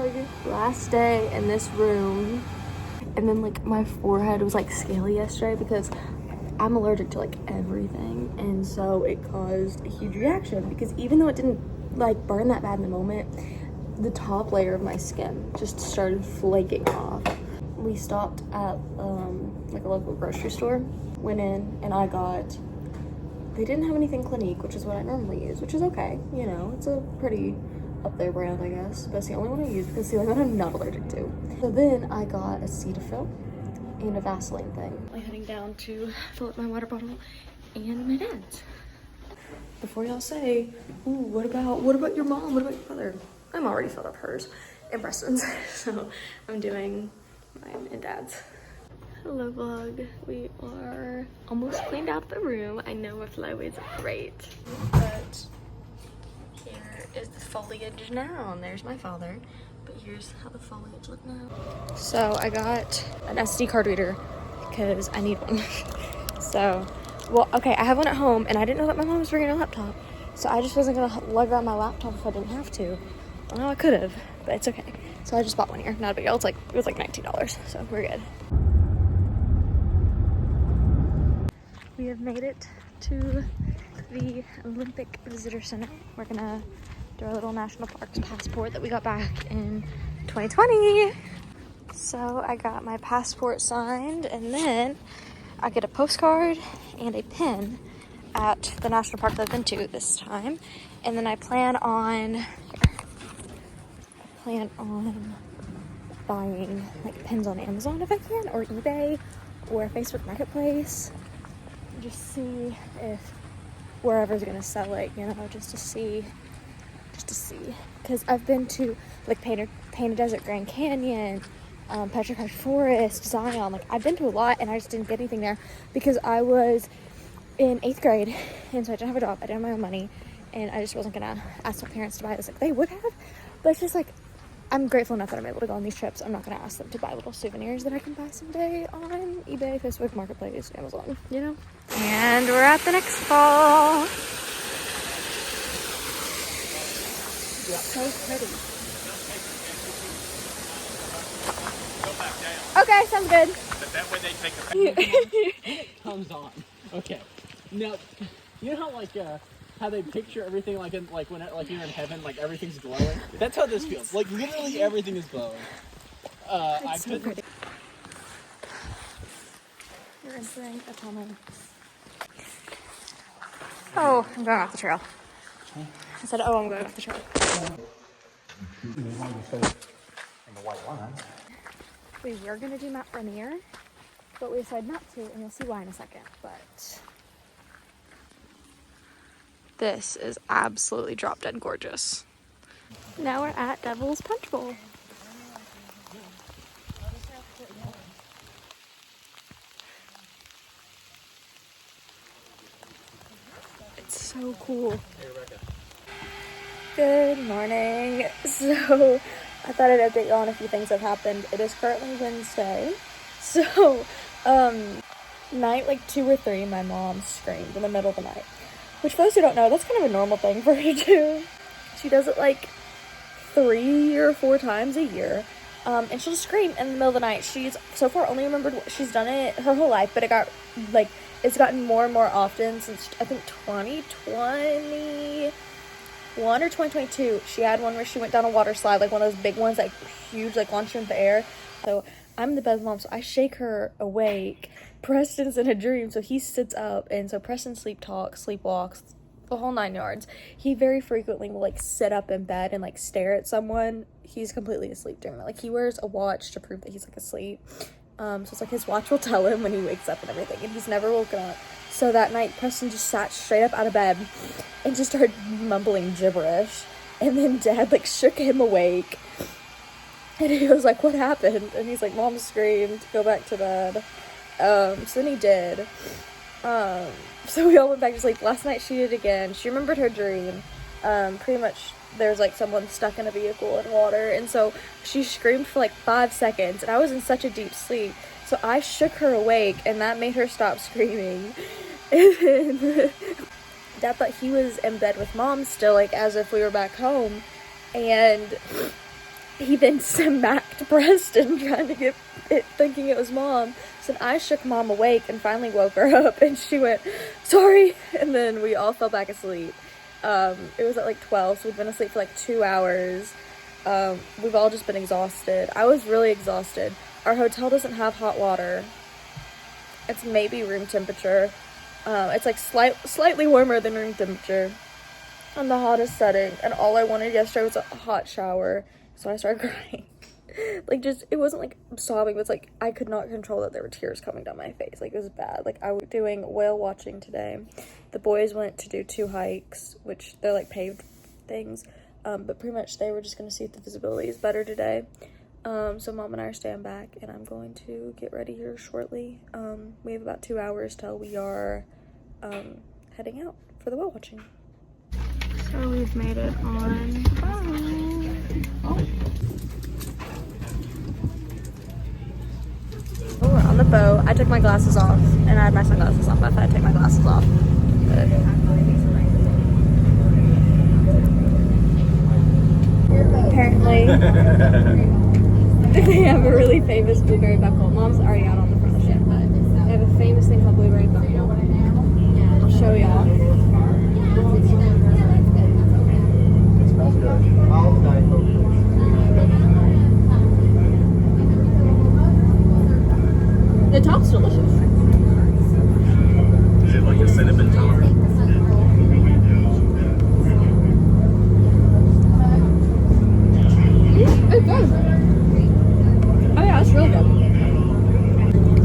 vlog. Last day in this room. And then like my forehead was like scaly yesterday because I'm allergic to like everything. And so it caused a huge reaction because even though it didn't like burn that bad in the moment, the top layer of my skin just started flaking off. We stopped at like a local grocery store, went in, and they didn't have anything Clinique, which is what I normally use, which is okay, you know, it's a pretty up there brand, I guess, but it's the only one I use because it's the only one I'm not allergic to. So then I got a Cetaphil and a Vaseline thing. I'm heading down to fill up my water bottle and my dad's. Before y'all say, ooh, what about your mom? What about your brother? I'm already filled up hers and Preston's, so I'm doing mine and dad's. Hello vlog. We are almost cleaned out the room. I know my flow is great, but here is the foliage now, and there's my father. But here's how the foliage look now. So I got an SD card reader because I need one. So, well, okay, I have one at home, and I didn't know that my mom was bringing a laptop, so I just wasn't gonna lug around my laptop if I didn't have to. Well, no, I could have, but it's okay. So I just bought one here. Not a big deal. It was like $19, so we're good. We have made it to the Olympic Visitor Center. We're gonna do our little national parks passport that we got back in 2020. So I got my passport signed, and then I get a postcard and a pin at the national park that I've been to this time. And then I plan on buying like pins on Amazon if I can, or eBay, or Facebook Marketplace. Just see if wherever's gonna sell it, you know, just to see, because I've been to like Painted Desert, Grand Canyon, Petrified Forest, Zion. Like I've been to a lot, and I just didn't get anything there because I was in 8th grade, and so I didn't have a job. I didn't have my own money, and I just wasn't gonna ask my parents to buy this. Like they would have, but it's just like I'm grateful enough that I'm able to go on these trips. I'm not gonna ask them to buy little souvenirs that I can buy someday on eBay, Facebook Marketplace, Amazon, you know? And we're at the next fall. So pretty. Okay, sounds good. But that way they take a it comes on. Okay. Now, you know how they picture everything like when you're in heaven, like everything's glowing? That's how this feels. Like literally everything is glowing. It's so pretty. You're entering a tunnel. Oh, I'm going off the trail. I said, oh, I'm going off the trail. We were going to do Mount Rainier, but we decided not to, and you'll see why in a second. But this is absolutely drop dead gorgeous. Now we're at Devil's Punch Bowl. It's so cool. Hey, Rebecca. Good morning. So I thought I'd update you on a few things that happened. It is currently Wednesday. So night like 2 or 3, my mom screamed in the middle of the night. Which, for those who don't know, that's kind of a normal thing for her to do. She does it like 3 or 4 times a year. And she'll just scream in the middle of the night. She's so far only remembered, she's done it her whole life, but it's gotten more and more often since I think 2021 or 2022. She had one where she went down a water slide, like one of those big ones, like huge, like launched into the air. So I'm the bed mom, so I shake her awake. Preston's in a dream, so he sits up, and so Preston sleepwalks, the whole 9 yards. He very frequently will like sit up in bed and like stare at someone. He's completely asleep during that. Like he wears a watch to prove that he's like asleep. So it's like his watch will tell him when he wakes up and everything, and he's never woken up. So that night, Preston just sat straight up out of bed and just started mumbling gibberish. And then Dad like shook him awake. And he was like, what happened? And he's like, Mom screamed, go back to bed. So then he did. So we all went back to sleep. Last night she did again. She remembered her dream. Pretty much there's like someone stuck in a vehicle in water. And so she screamed for like 5 seconds. And I was in such a deep sleep. So I shook her awake, and that made her stop screaming. And then Dad thought he was in bed with Mom still, like as if we were back home. And he then smacked Preston trying to get it, thinking it was Mom. So then I shook Mom awake and finally woke her up, and she went, sorry, and then we all fell back asleep. It was at like 12, so we've been asleep for like 2 hours. We've all just been exhausted. I was really exhausted. Our hotel doesn't have hot water. It's maybe room temperature. It's like slightly warmer than room temperature on the hottest setting, and all I wanted yesterday was a hot shower, so I started crying. Like, just, it wasn't like sobbing, but it's like I could not control that there were tears coming down my face. Like, it was bad. Like, I was doing whale watching today. The boys went to do 2 hikes, which they're like paved things, but pretty much they were just going to see if the visibility is better today. So Mom and I are staying back, and I'm going to get ready here shortly. We have about 2 hours till we are heading out for the whale watching. So we've made it on. Oh, we're on the boat. I took my glasses off, and I had my sunglasses on, but I thought I'd take my glasses off. But apparently, they have a really famous blueberry buckle. Mom's already out on the front ship, but they have a famous thing called blueberry buckle. I'll show y'all. The top's delicious. Is it like a cinnamon tower? It's good. Oh yeah, it's really good.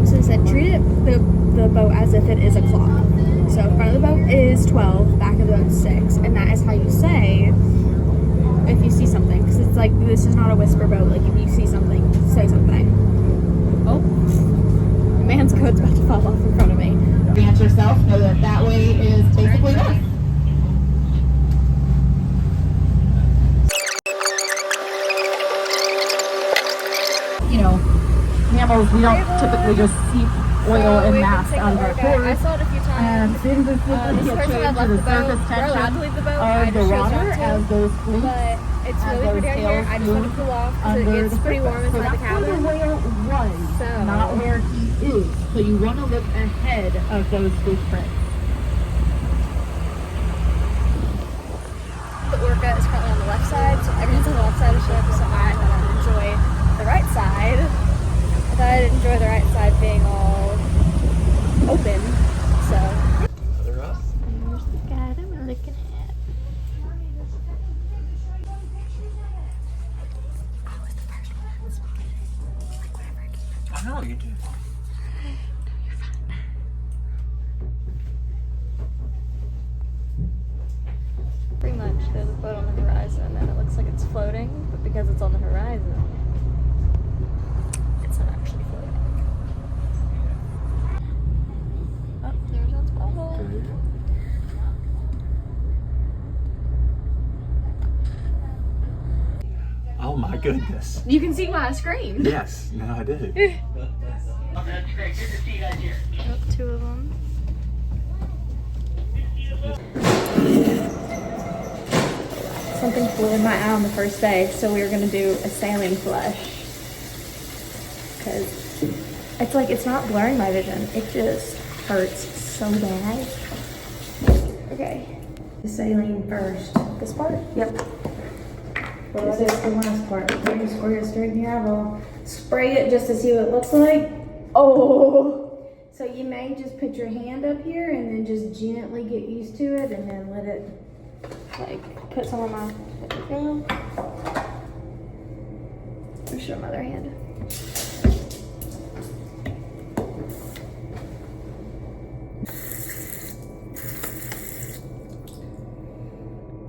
So they said treat the boat as if it is a clock. So front of the boat is 12, back of the boat is 6, and that is how you say if you see something. Because it's like, this is not a whisper boat. Like, if you see something, say something. Oh, the man's coat's about to fall off in front of me. Advance yourself, know that that way is basically done. You know, mammals, we don't typically just seep oil and mass out of our pores. I saw it a few times. And things are This person that left the boat, we're allowed to leave the boat. I of the just chose water not to. as those fleets. But it's as really those pretty out here. tails I just want to move cool off because under it gets the pretty warm surface. So inside the that's where the cabin. whale was, So- not where he is. So you want to look ahead of those footprints. The orca is currently on the left side, so everyone's on the left side of the ship, so I thought I'd enjoy the right side. I thought I'd enjoy the right side being all open, so. Other us? There's the guy that we're looking at. I was the first one that spotted it. Like, whenever I came back. I know you did. You're fine. Pretty much, there's a boat on the horizon, and it looks like it's floating, but because it's on the horizon, it's not actually floating. Oh, there's that bubble. Oh my goodness. You can see why I screamed. Yes, now I do. Oh, 2 of them. Something flew in my eye on the first day, so we were gonna do a saline flush. Cause it's like, it's not blurring my vision, it just hurts so bad. Okay. The saline first. This part? Yep. Well, this is the last part. You squirt it straight in your eyeball. Spray it just to see what it looks like. Oh! So you may just put your hand up here and then just gently get used to it and then let it, like, put some on my finger. Or show my other hand.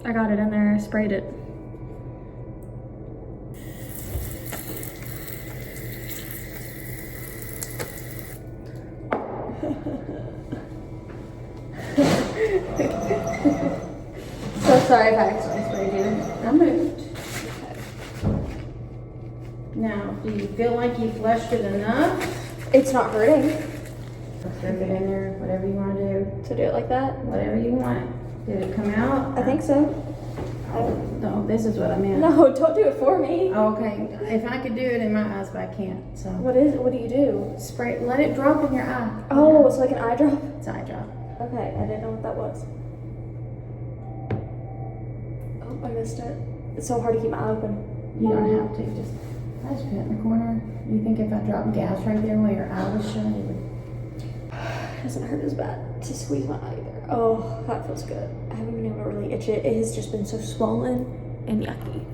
I got it in there, I sprayed it. So sorry if I accidentally sprayed you. I moved. Now, do you feel like you flushed it enough? It's not hurting. Stick it in there, whatever you want to do. To do it like that? Whatever you want. Did it come out? I think so. No, this is what I meant. No, don't do it for me. Okay, if I could do it in my eyes, but I can't. So What do you do? spray. Let it drop in your eye. Oh, it's like an eye drop? It's eye drop. Okay, I didn't know what that was. Oh, I missed it. It's so hard to keep my eye open. You don't have to. I just put it in the corner. You think if I dropped gas right there while your eye was shut, it would. It doesn't hurt as bad to squeeze my eye either. Oh, that feels good. I haven't been able to really itch it. It has just been so swollen and yucky.